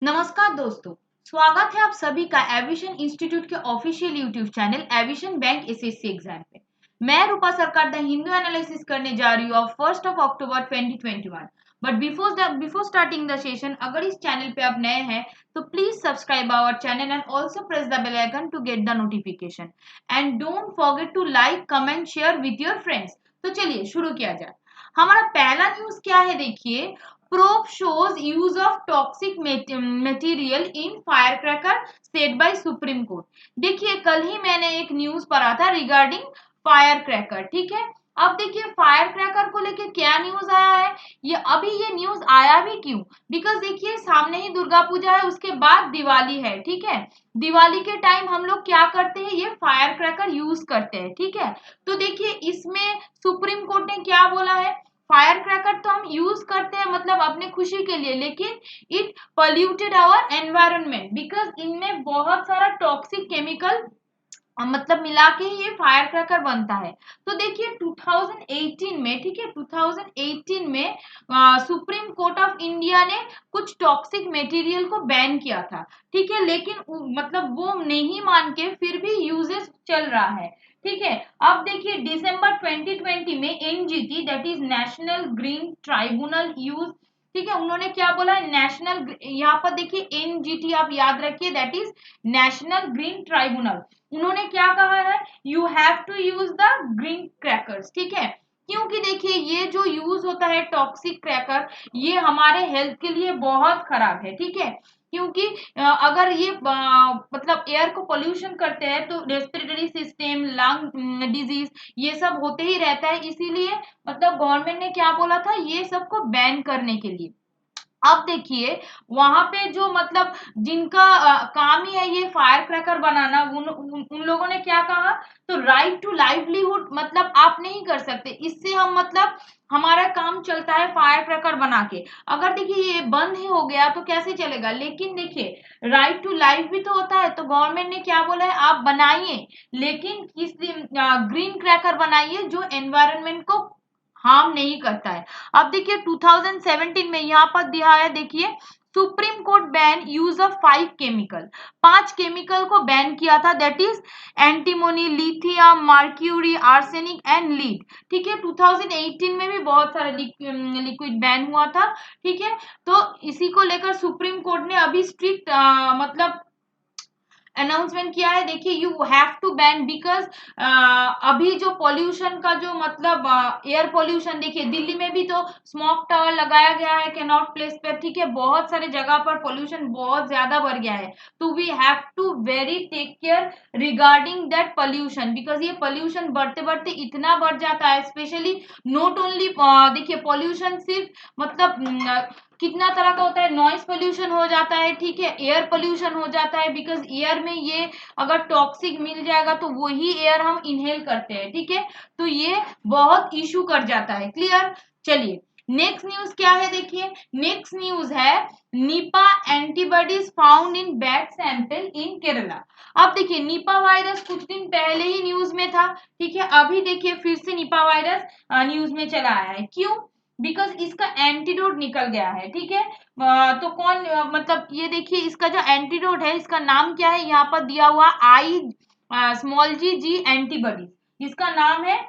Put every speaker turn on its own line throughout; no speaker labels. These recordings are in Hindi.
नमस्कार दोस्तों, स्वागत है आप सभी का एविशन इंस्टीट्यूट के official YouTube channel evasion bank SSC exam पे। मैं रूपा सरकार द हिंदू एनालिसिस करने जा रही हूँ of 1 October 2021। But before starting the session, अगर इस चैनल पे आप नए हैं तो please subscribe our channel and also press the bell icon to get the notification and don't forget to like comment share with your friends. तो चलिए शुरू किया जाए। हमारा पहला न्यूज क्या है, देखिए। Probe shows use of toxic material in firecracker said by Supreme Court। देखिए, कल ही मैंने एक न्यूज पढ़ा था रिगार्डिंग फायर क्रैकर, ठीक है। अब देखिए फायर क्रैकर को लेके क्या न्यूज आया है। ये न्यूज आया भी क्यों? बिकॉज देखिए, सामने ही दुर्गा पूजा है, उसके बाद दिवाली है, ठीक है। दिवाली के टाइम हम लोग क्या करते हैं, ये फायर क्रैकर यूज करते हैं, ठीक है। तो देखिए, इसमें सुप्रीम कोर्ट ने क्या बोला है, फायर क्रैकर तो हम यूज करते हैं मतलब अपने खुशी के लिए, लेकिन it polluted our environment because इनमें बहुत सारा टॉक्सिक केमिकल मतलब मिला के ही ये फायर क्रैकर बनता है। तो देखिए 2018 में, ठीक है, 2018 में सुप्रीम कोर्ट ऑफ इंडिया ने कुछ टॉक्सिक मटेरियल को बैन किया था, ठीक है। लेकिन मतलब वो नहीं मान के फिर भी यूजेस चल रहा है, ठीक है। अब देखिए दिसंबर 2020 में NGT that is National Green tribunal use, ठीक है, उन्होंने क्या बोला है, नेशनल, यहाँ पर देखिए एनजीटी आप याद रखिए, that is National Green Tribunal. उन्होंने क्या कहा है, you have to use the green crackers, ठीक है। क्योंकि देखिए ये जो यूज होता है टॉक्सिक क्रैकर, ये हमारे हेल्थ के लिए बहुत खराब है, ठीक है। क्योंकि अगर ये मतलब एयर को पोल्यूशन करते हैं तो रेस्पिरेटरी सिस्टम, लंग डिजीज, ये सब होते ही रहता है। इसीलिए मतलब गवर्नमेंट ने क्या बोला था, ये सबको बैन करने के लिए। अब देखिए वहां पे जो मतलब जिनका काम ही है ये फायर क्रैकर बनाना, उन लोगों ने क्या कहा, तो राइट टू लाइवलीहुड मतलब आप नहीं कर सकते, इससे हम मतलब हमारा काम चलता है फायर क्रैकर बना के। अगर देखिए ये बंद ही हो गया तो कैसे चलेगा। लेकिन देखिए राइट टू लाइफ भी तो होता है, तो गवर्नमेंट ने क्या बोला है, आप बनाइए लेकिन किसी ग्रीन क्रैकर बनाइए जो एनवायरनमेंट को हार्म नहीं करता है। अब देखिए 2017 में यहाँ पर दिया है, देखिए supreme court ban use of 5 chemical, 5 chemical को बैन किया था, that is antimony, lithium, mercury, arsenic and lead, ठीक है। 2018 में भी बहुत सारे लिक्विड बैन हुआ था, ठीक है। तो इसी को लेकर सुप्रीम कोर्ट ने अभी स्ट्रिक्ट मतलब अनाउंसमेंट किया है। देखिए you have to ban because अभी जो पॉल्यूशन का जो मतलब एयर पॉल्यूशन, देखिए दिल्ली में भी तो स्मोक टावर लगाया गया है कैनॉट प्लेस पर, ठीक है। बहुत सारे जगह पर पॉल्यूशन बहुत ज्यादा बढ़ गया है, तो we have to very take care regarding that pollution because ये पॉल्यूशन बढ़ते बढ़ते इतना बढ़ जाता है, स्पेशली नॉट ओनली देखिए पॉल्यूशन सिर्फ मतलब कितना तरह का होता है, नॉइस पोल्यूशन हो जाता है, ठीक है, एयर पोल्यूशन हो जाता है बिकॉज एयर में ये अगर टॉक्सिक मिल जाएगा तो वही एयर हम इनहेल करते हैं, ठीक है। तो ये बहुत इशू कर जाता है, क्लियर। चलिए नेक्स्ट न्यूज क्या है, देखिए नेक्स्ट न्यूज है Nipah antibodies found in bat sample इन केरला। अब देखिए निपा वायरस कुछ दिन पहले ही न्यूज में था, ठीक है। अभी देखिए फिर से निपा वायरस न्यूज में चला आया है, क्यों? बिकॉज इसका एंटीडोट निकल गया है, ठीक है। तो कौन मतलब ये देखिए इसका जो एंटीडोट है इसका नाम क्या है, यहाँ पर दिया हुआ आई स्मॉल जी जी एंटीबॉडी, इसका नाम है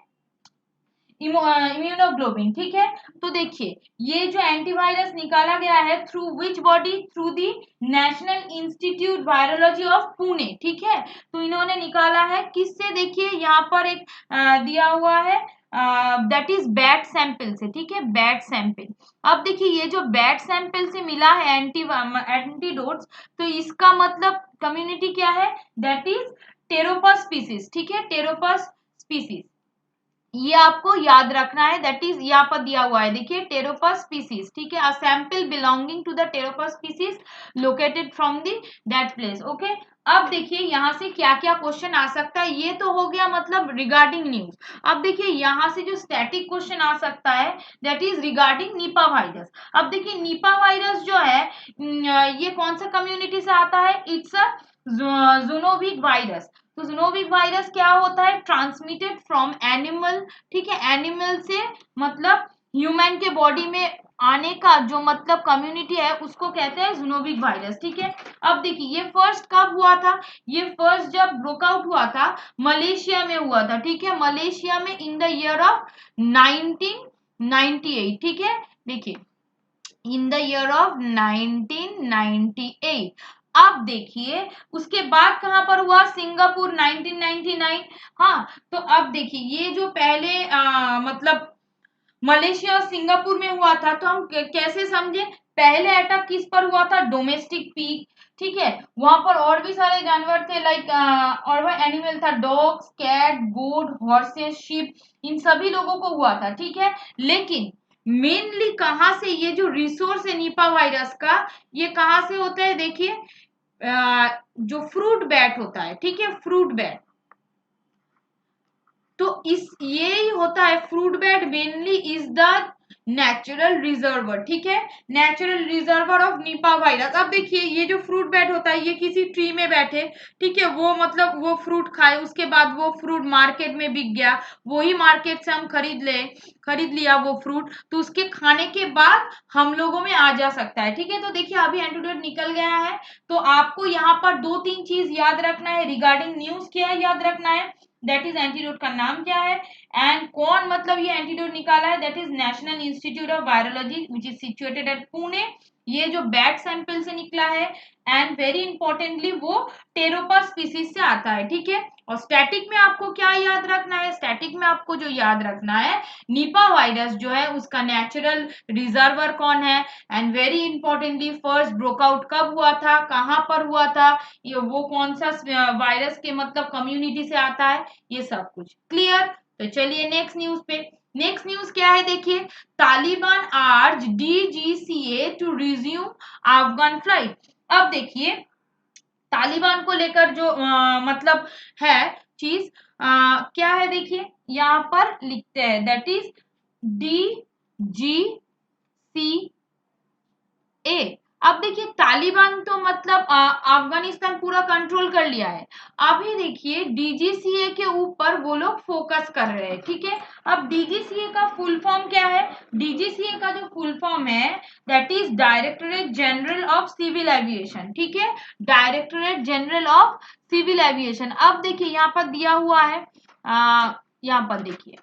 इम्यूनोग्लोबिन, ठीक है। तो देखिए ये जो एंटीवायरस निकाला गया है through which body, through the national institute virology of Pune, ठीक है। तो इन्होंने निकाला है किससे, देखिए यहाँ पर एक दिया हुआ है दैट इज बैट सैंपल से, ठीक है, बैट सैंपल। अब देखिए ये जो बैट सैंपल से मिला है एंटीडोट्स, तो इसका मतलब कम्युनिटी क्या है, दैट इज टेरोपस स्पीसीज, ठीक है, टेरोपस स्पीसीज। ये आपको याद रखना है, दैट इज यहाँ पर दिया हुआ है, देखिए टेरोपस स्पीसीज, ठीक है, a sample belonging to the Pteropus species located from the that place, okay. अब देखिए यहाँ से क्या क्या क्वेश्चन आ सकता है, ये तो हो गया मतलब रिगार्डिंग न्यूज। अब देखिए यहाँ से जो स्टैटिक क्वेश्चन आ सकता है that is regarding Nipah virus. अब देखिए निपा वायरस जो है ये कौन सा कम्युनिटी से आता है, इट्स अ जूनोविक वायरस। तो जूनोविक वायरस क्या होता है, ट्रांसमिटेड फ्रॉम एनिमल, ठीक है, एनिमल से मतलब ह्यूमन के बॉडी में आने का जो मतलब कम्युनिटी है उसको कहते हैं ज़ूनोविक वायरस, ठीक है। अब देखिए ये फर्स्ट कब हुआ था, ये फर्स्ट जब ब्रोकआउट हुआ था मलेशिया में हुआ था, ठीक है, मलेशिया में इन द ईयर ऑफ 1998, ठीक है। देखिए इन द ईयर ऑफ 1998। अब देखिए उसके बाद कहां पर हुआ, सिंगापुर 1999। हाँ, तो अब देखिए ये जो पहले मतलब मलेशिया और सिंगापुर में हुआ था, तो हम कैसे समझे, पहले अटैक किस पर हुआ था, डोमेस्टिक पीक, ठीक है। वहां पर और भी सारे जानवर थे, लाइक और वह एनिमल था, डॉग्स, कैट, गोट, हॉर्सेस, शिप, इन सभी लोगों को हुआ था, ठीक है। लेकिन मेनली कहाँ से ये जो रिसोर्स है निपा वायरस का, ये कहाँ से होता है, देखिए जो फ्रूट बैट होता है, ठीक है, फ्रूट बैट, तो इस ये ही होता है fruit bat mainly is the natural reservoir, ठीक है, natural reservoir of Nipah virus. अब देखिए ये जो फ्रूट बैट होता है ये किसी ट्री में बैठे, ठीक है, वो मतलब वो फ्रूट खाए, उसके बाद वो फ्रूट मार्केट में बिक गया, वही मार्केट से हम खरीद लिया वो फ्रूट, तो उसके खाने के बाद हम लोगों में आ जा सकता है, ठीक है। तो देखिए अभी एंटीडोट निकल गया है, तो आपको यहाँ पर दो तीन चीज याद रखना है रिगार्डिंग न्यूज, क्या याद रखना है, दैट इज एंटीडोट का नाम क्या है, एंड कौन मतलब ये एंटीडोट निकाला है, that is national institute of virology which is situated at Pune, ये जो बैट सैंपल से निकला है, एंड वेरी इंपॉर्टेंटली वो टेरोपा स्पीसीज से आता है, ठीक है। और स्टैटिक में आपको क्या याद रखना है, स्टैटिक में आपको जो याद रखना है निपा वायरस जो है उसका नेचुरल रिजर्वर कौन है, and very importantly first broke out कब हुआ था, कहां पर हुआ था, ये वो कौन सा वायरस के मतलब कम्युनिटी से आता है, ये सब कुछ क्लियर। तो चलिए नेक्स्ट न्यूज पे, नेक्स्ट न्यूज क्या है, देखिए Taliban urge DGCA to resume Afghan flight. अब देखिए तालिबान को लेकर जो मतलब है चीज क्या है, देखिए यहाँ पर लिखते हैं दैट इज डी जी सी ए। अब देखिए तालिबान तो मतलब अफगानिस्तान पूरा कंट्रोल कर लिया है, अभी देखिए डीजीसीए के ऊपर वो लोग फोकस कर रहे हैं, ठीक है। अब डीजीसीए का फुल फॉर्म क्या है, डीजीसीए का जो फुल फॉर्म है that is Directorate General of Civil Aviation, ठीक है, Directorate General of Civil Aviation. अब देखिए यहाँ पर दिया हुआ है यहाँ पर देखिए,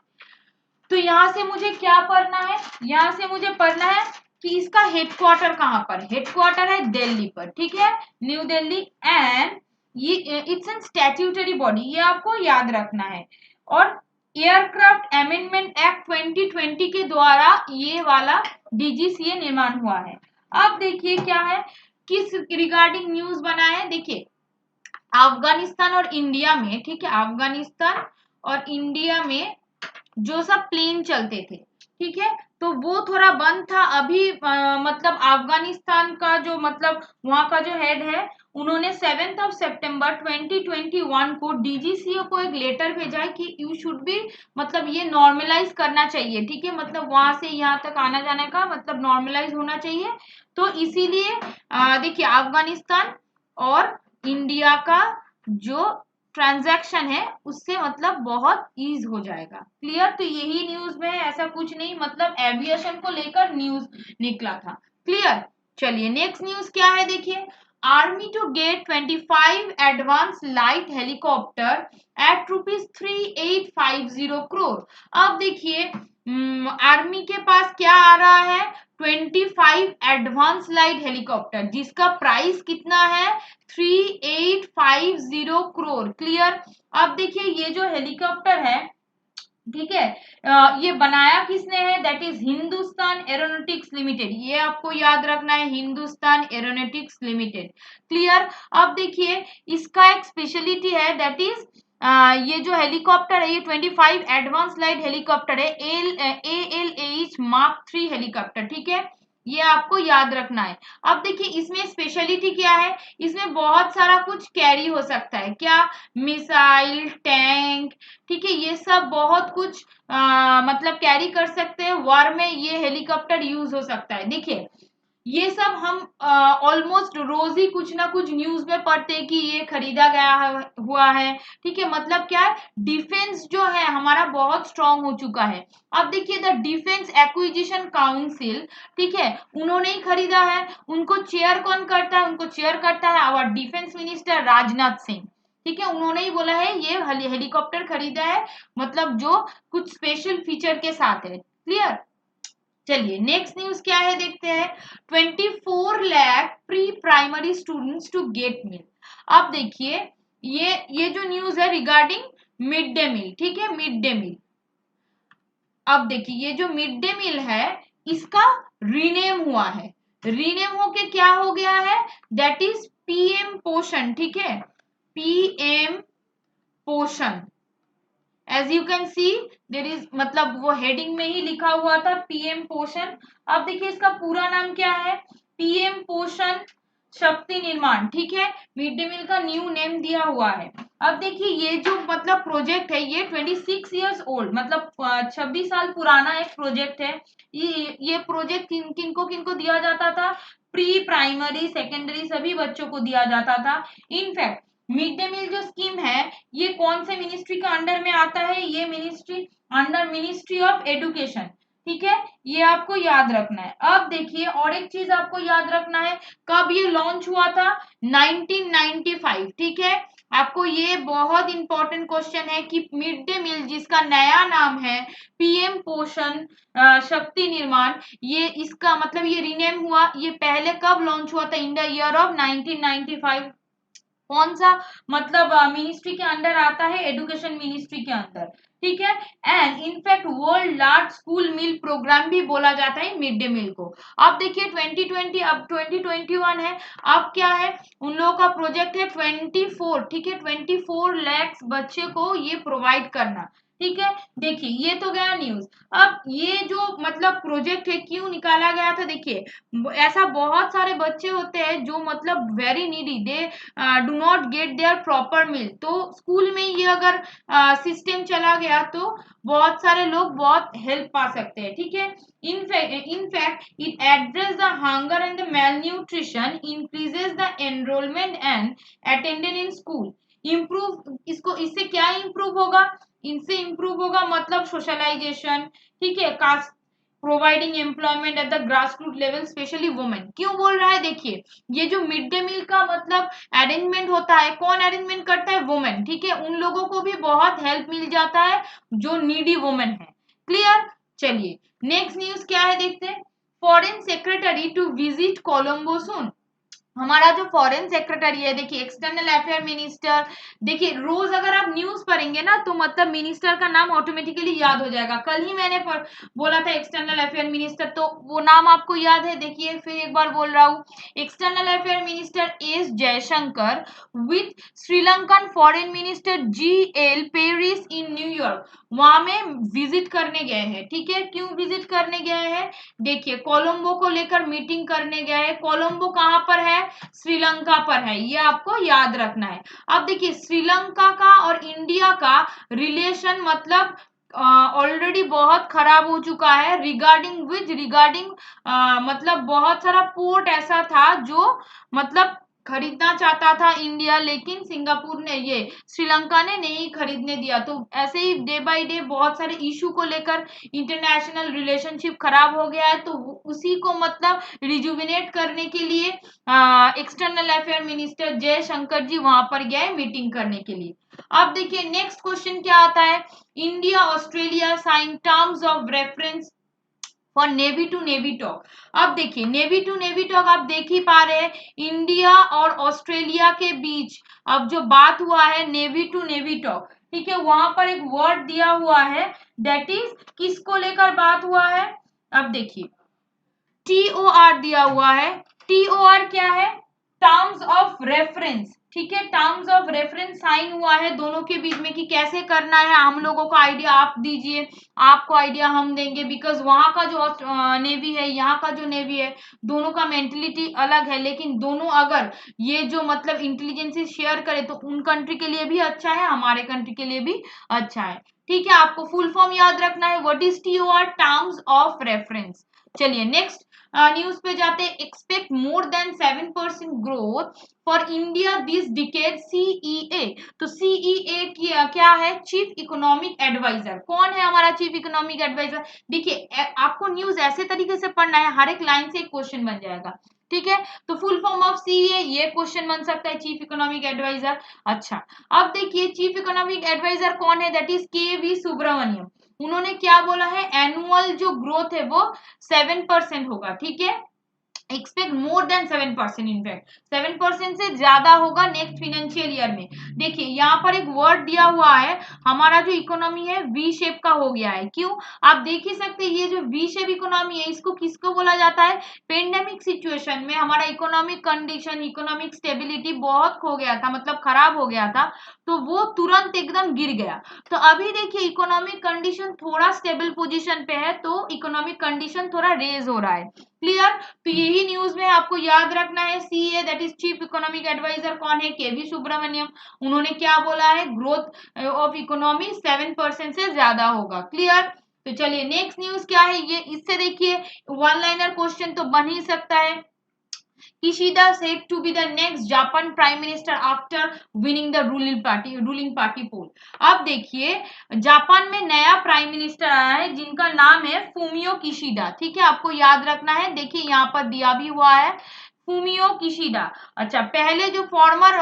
तो यहां से मुझे क्या पढ़ना है, यहां से मुझे पढ़ना है कि इसका हेडक्वार्टर कहां पर, हेडक्वार्टर है दिल्ली पर, ठीक है, न्यू दिल्ली, एंड ये इट्स एन स्टैट्यूटरी बॉडी, ये आपको याद रखना है। और एयरक्राफ्ट अमेंडमेंट एक्ट 2020 के द्वारा ये वाला डीजीसीए निर्माण हुआ है। अब देखिए क्या है, किस रिगार्डिंग न्यूज बना है, देखिए अफगानिस्तान और इंडिया में, ठीक है, अफगानिस्तान और इंडिया में जो सब प्लेन चलते थे, ठीक है, तो वो थोड़ा बंद था अभी मतलब अफगानिस्तान का जो मतलब वहां का जो हेड है उन्होंने 7 सितंबर 2021 को डीजीसीए को एक लेटर भेजा है कि यू शुड बी मतलब ये नॉर्मलाइज करना चाहिए, ठीक है, मतलब वहां से यहाँ तक आना जाने का मतलब नॉर्मलाइज होना चाहिए। तो इसीलिए देखिए अफगानिस्तान और इंडिया का जो ट्रांजैक्शन है उससे मतलब बहुत ईज हो जाएगा, क्लियर। तो यही न्यूज में है, ऐसा कुछ नहीं, मतलब एविएशन को लेकर न्यूज निकला था, क्लियर। चलिए नेक्स्ट न्यूज क्या है, देखिए army to get 25 advance light helicopter at ₹3850 crore. अब देखिए आर्मी के पास क्या आ रहा है, 25 एडवांस लाइट हेलीकॉप्टर जिसका प्राइस कितना है 3850 करोड़, क्लियर। अब देखिए ये जो हेलीकॉप्टर है, ठीक है, ये बनाया किसने है, that is Hindustan aeronautics limited, ये आपको याद रखना है, हिंदुस्तान एरोनॉटिक्स लिमिटेड, क्लियर। अब देखिए इसका एक स्पेशलिटी है दैट इज ये जो हेलीकॉप्टर है ये 25 एडवांस लाइट हेलीकॉप्टर है, ALH मार्क 3 हेलीकॉप्टर, ठीक है, ये आपको याद रखना है। अब देखिए इसमें स्पेशलिटी क्या है, इसमें बहुत सारा कुछ कैरी हो सकता है, क्या, मिसाइल, टैंक, ठीक है, ये सब बहुत कुछ मतलब कैरी कर सकते हैं, वॉर में ये हेलीकॉप्टर यूज हो सकता है। देखिए ये सब हम ऑलमोस्ट रोज ही कुछ ना कुछ न्यूज में पढ़ते हैं कि ये खरीदा गया हुआ है। ठीक है, मतलब क्या है, डिफेंस जो है हमारा बहुत स्ट्रांग हो चुका है। अब देखिए द डिफेंस एक्विजिशन काउंसिल, ठीक है, उन्होंने ही खरीदा है। उनको चेयर कौन करता है? उनको चेयर करता है our defence minister Rajnath Singh. ठीक है, उन्होंने ही बोला है ये हेलीकॉप्टर खरीदा है, मतलब जो कुछ स्पेशल फीचर के साथ है। क्लियर। चलिए नेक्स्ट न्यूज क्या है देखते हैं। 24 lakh pre primary students to get meal. अब देखिए ये जो न्यूज है रिगार्डिंग मिड डे मील, ठीक है, मिड डे मील। अब देखिए ये जो मिड डे मील है इसका रीनेम हुआ है। रीनेम होके क्या हो गया है? दैट इज पीएम पोषण। ठीक है, PM Poshan. As you can see there is, मतलब वो हेडिंग में ही लिखा हुआ था पीएम पोषण। अब देखिए इसका पूरा नाम क्या है? पीएम पोषण शक्ति निर्माण। ठीक है, मिड डे मील का न्यू नेम दिया हुआ है। अब देखिए ये जो मतलब प्रोजेक्ट है ये 26 years ओल्ड, मतलब 26 साल पुराना एक प्रोजेक्ट है। ये प्रोजेक्ट किनको दिया जाता था? प्री प्राइमरी सेकेंडरी सभी बच्चों को दिया जाता था। इनफैक्ट मिड डे मील जो स्कीम है ये कौन से मिनिस्ट्री का अंडर में आता है? ये ministry under ministry of education. ठीक है, ये आपको याद रखना है। अब देखिए और एक चीज आपको याद रखना है, कब ये लॉन्च हुआ था? 1995। ठीक है, आपको ये बहुत इंपॉर्टेंट क्वेश्चन है कि मिड डे मील जिसका नया नाम है पीएम पोषण शक्ति निर्माण, ये इसका मतलब ये रीनेम हुआ, ये पहले कब लॉन्च हुआ था? In the year of 1995। कौन सा मतलब मिनिस्ट्री के अंडर आता है? एजुकेशन मिनिस्ट्री के अंदर। ठीक है, and in fact world large school meal programme भी बोला जाता है मिड डे मील को। अब देखिए 2020, अब 2021 है। अब क्या है? उन लोगों का प्रोजेक्ट है 24, ठीक है, 24 लाख बच्चे को ये प्रोवाइड करना। ठीक है, देखिए ये तो गया न्यूज। अब ये जो मतलब प्रोजेक्ट है क्यों निकाला गया था? देखिए ऐसा बहुत सारे बच्चे होते हैं जो मतलब very needy, they do not get their proper meal. तो स्कूल में ये अगर सिस्टम चला गया तो बहुत सारे लोग बहुत हेल्प पा सकते हैं। ठीक है, in fact it address the hunger and the malnutrition, increases the enrollment and attendance in school, improve, इसको इससे क्या improve होगा? इनसे improve होगा मतलब सोशलाइजेशन। ठीक है, caste, providing employment at the grass root level specially women. क्यों बोल रहा है? देखिए ये जो मिड डे मील का मतलब अरेंजमेंट होता है, कौन अरेंजमेंट करता है? वुमेन। ठीक है, उन लोगों को भी बहुत हेल्प मिल जाता है जो नीडी वुमेन है। क्लियर। चलिए नेक्स्ट न्यूज क्या है देखते हैं। Foreign secretary to visit Colombo soon. हमारा जो फॉरेन सेक्रेटरी है, देखिए एक्सटर्नल अफेयर मिनिस्टर, देखिए रोज अगर आप न्यूज पढ़ेंगे ना तो मतलब मिनिस्टर का नाम ऑटोमेटिकली याद हो जाएगा। कल ही मैंने बोला था एक्सटर्नल अफेयर मिनिस्टर, तो वो नाम आपको याद है। देखिए फिर एक बार बोल रहा हूँ, external affair minister S Jaishankar with Sri Lankan foreign minister G L Paris in New York, वहां में विजिट करने गए हैं। ठीक है, क्यों विजिट करने गए हैं? देखिए कोलंबो को लेकर मीटिंग करने गए हैं। कोलंबो कहां पर है? श्रीलंका पर है, ये आपको याद रखना है। अब देखिए श्रीलंका का और इंडिया का रिलेशन मतलब ऑलरेडी बहुत खराब हो चुका है। रिगार्डिंग मतलब बहुत सारा पोर्ट ऐसा था जो मतलब खरीदना चाहता था इंडिया, लेकिन सिंगापुर ने, ये श्रीलंका ने नहीं खरीदने दिया। तो ऐसे ही डे बाय डे बहुत सारे इशू को लेकर इंटरनेशनल रिलेशनशिप खराब हो गया है। तो उसी को मतलब रिजुविनेट करने के लिए एक्सटर्नल अफेयर मिनिस्टर जयशंकर जी वहां पर गए मीटिंग करने के लिए। अब देखिए नेक्स्ट क्वेश्चन क्या आता है। India Australia sign terms of reference for navy to navy talk. अब देखिए नेवी टू नेवी टॉक आप देख ही पा रहे हैं, इंडिया और ऑस्ट्रेलिया के बीच अब जो बात हुआ है नेवी टू नेवी टॉक। ठीक है, वहां पर एक वर्ड दिया हुआ है, दैट इज किसको लेकर बात हुआ है? अब देखिए TOR दिया हुआ है। TOR क्या है? Terms of reference. ठीक है, टर्म्स ऑफ रेफरेंस साइन हुआ है दोनों के बीच में कि कैसे करना है। हम लोगों को आइडिया आप दीजिए, आपको आइडिया हम देंगे, बिकॉज वहां का जो नेवी है, यहाँ का जो नेवी है, दोनों का मेंटेलिटी अलग है। लेकिन दोनों अगर ये जो मतलब इंटेलिजेंस शेयर करे तो उन कंट्री के लिए भी अच्छा है, हमारे कंट्री के लिए भी अच्छा है। ठीक है, आपको फुल फॉर्म याद रखना है, what is TOR? Terms of reference. चलिए नेक्स्ट न्यूज पे जाते हैं। Expect more than 7% growth for India this decade CEA. तो सीईए क्या है? Chief economic adviser. कौन है हमारा चीफ इकोनॉमिक एडवाइजर? देखिए आपको न्यूज ऐसे तरीके से पढ़ना है, हर एक लाइन से एक क्वेश्चन बन जाएगा, ठीक है। तो फुल फॉर्म ऑफ सीईए ये क्वेश्चन बन सकता है, चीफ इकोनॉमिक एडवाइजर। अच्छा अब देखिए चीफ इकोनॉमिक एडवाइजर कौन है? दैट इज के वी सुब्रमण्यम। उन्होंने क्या बोला है? एनुअल जो ग्रोथ है वो 7% होगा, ठीक है। एक्सपेक्ट मोर देन 7%, इनफैक्ट 7% से ज्यादा होगा नेक्स्ट फाइनेंशियल ईयर में। देखिए यहाँ पर एक वर्ड दिया हुआ है, हमारा जो इकोनॉमी है वी शेप का हो गया है। क्यों? आप देख ही सकते हैं, ये जो वी शेप इकोनॉमी है इसको किसको बोला जाता है? पेंडेमिक सिचुएशन में हमारा इकोनॉमिक कंडीशन, इकोनॉमिक स्टेबिलिटी बहुत खो गया था, मतलब खराब हो गया था, तो वो तुरंत एकदम गिर गया। तो अभी देखिए इकोनॉमिक कंडीशन थोड़ा स्टेबल पोजीशन पे है, तो इकोनॉमिक कंडीशन थोड़ा रेज हो रहा है। क्लियर? तो यही न्यूज में आपको याद रखना है। CA that is chief economic adviser कौन है? केवी सुब्रमण्यम। उन्होंने क्या बोला है? ग्रोथ ऑफ इकोनॉमी 7% से ज्यादा होगा। क्लियर? तो चलिए नेक्स्ट न्यूज क्या है ये, इससे देखिए वन लाइनर क्वेश्चन तो बन ही सकता है। Kishida said to be the next Japan Prime Minister after winning the ruling party poll। अब देखिए जापान में नया प्राइम मिनिस्टर आया है जिनका नाम है फूमियो किशिडा, ठीक है। आपको याद रखना है, देखिए यहाँ पर दिया भी हुआ है फूमियो किशिडा। अच्छा पहले जो फॉर्मर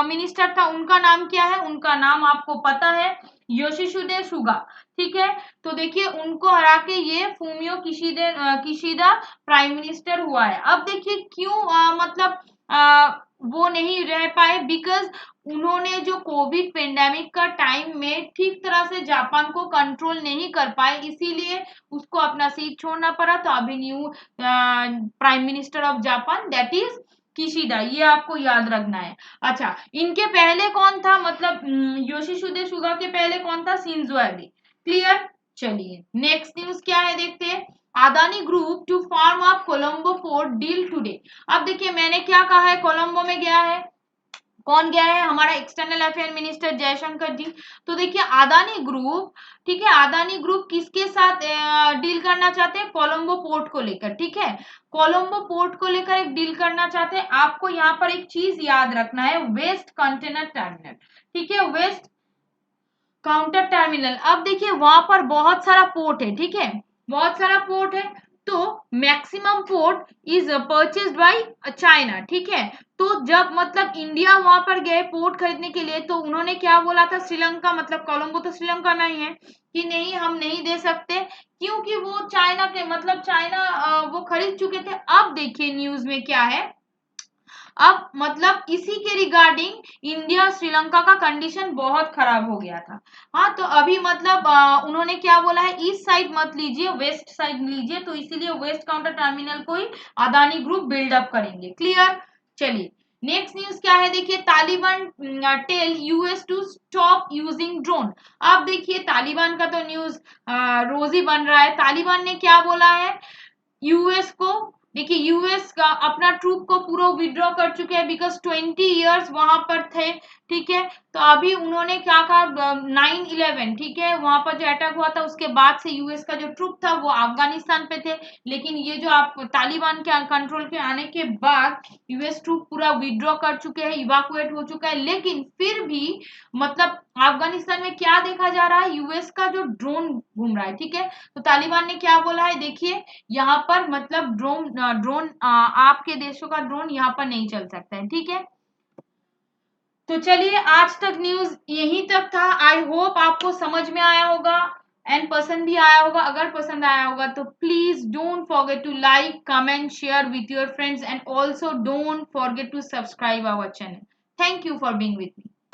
मिनिस्टर था उनका नाम क्या है? उनका नाम आपको पता है, योशिसुदे सुगा, ठीक है। तो देखिए उनको हरा के ये फूमियो किशिदा प्राइम मिनिस्टर हुआ है। अब देखिए क्यों मतलब वो नहीं रह पाए? बिकॉज उन्होंने जो कोविड पेंडेमिक का टाइम में ठीक तरह से जापान को कंट्रोल नहीं कर पाए, इसीलिए उसको अपना सीट छोड़ना पड़ा। तो अभी new prime minister of Japan that is Kishida, ये आपको याद रखना है। अच्छा इनके पहले कौन था? मतलब योशिसुदे सुगा के पहले कौन था? शिंजो एबे। क्लियर? चलिए नेक्स्ट न्यूज क्या है देखते हैं। Adani group to firm up Colombo port deal today. अब देखिए मैंने क्या कहा है, कोलंबो में गया है, कौन गया है? हमारा एक्सटर्नल अफेयर मिनिस्टर जयशंकर जी। तो देखिए अदानी ग्रुप, ठीक है, अदानी ग्रुप किसके साथ डील करना चाहते हैं? कोलंबो पोर्ट को लेकर, ठीक है। कोलंबो पोर्ट को लेकर एक डील करना चाहते हैं। आपको यहाँ पर एक चीज याद रखना है, वेस्ट कंटेनर टर्मिनल, ठीक है, वेस्ट काउंटर टर्मिनल। अब देखिए वहां पर बहुत सारा पोर्ट है, ठीक है, बहुत सारा पोर्ट है। तो maximum port is purchased by China, ठीक है। तो जब मतलब इंडिया वहां पर गए पोर्ट खरीदने के लिए, तो उन्होंने क्या बोला था? श्रीलंका, मतलब कोलंबो तो श्रीलंका में ही है, कि नहीं हम नहीं दे सकते, क्योंकि वो चाइना के, मतलब चाइना वो खरीद चुके थे। अब देखिए न्यूज में क्या है, अब मतलब इसी के रिगार्डिंग इंडिया श्रीलंका का कंडीशन बहुत खराब हो गया था। हाँ तो अभी मतलब उन्होंने क्या बोला है, ईस्ट साइड मत लीजिए, वेस्ट साइड लीजिए, तो इसीलिए वेस्ट काउंटर टर्मिनल को ही अदानी ग्रुप बिल्डअप करेंगे। क्लियर? चलिए नेक्स्ट न्यूज क्या है देखिए। Taliban tell US to stop using drone. अब देखिए तालिबान का तो न्यूज रोज ही बन रहा है। तालिबान ने क्या बोला है यूएस को? देखिए यूएस का अपना ट्रूप को पूरा विड्रॉ कर चुके हैं, बिकॉज 20 इयर्स वहां पर थे, ठीक है। तो अभी उन्होंने क्या कहा, 9/11, ठीक है, वहां पर जो अटैक हुआ था उसके बाद से यूएस का जो ट्रूप था वो अफगानिस्तान पे थे। लेकिन ये जो आप तालिबान के कंट्रोल के आने के बाद यूएस ट्रूप पूरा विड्रॉ कर चुके हैं, इवाकुएट हो चुका है। लेकिन फिर भी मतलब अफगानिस्तान में क्या देखा जा रहा है, यूएस का जो ड्रोन घूम रहा है, ठीक है। तो तालिबान ने क्या बोला है देखिए, यहाँ पर मतलब ड्रोन आपके देशों का ड्रोन यहाँ पर नहीं चल सकता है, ठीक है। तो चलिए आज तक न्यूज यहीं तक था। आई होप आपको समझ में आया होगा एंड पसंद भी आया होगा। अगर पसंद आया होगा तो please don't forget to like, comment, share with your friends and also don't forget to subscribe our channel. Thank you for being with me.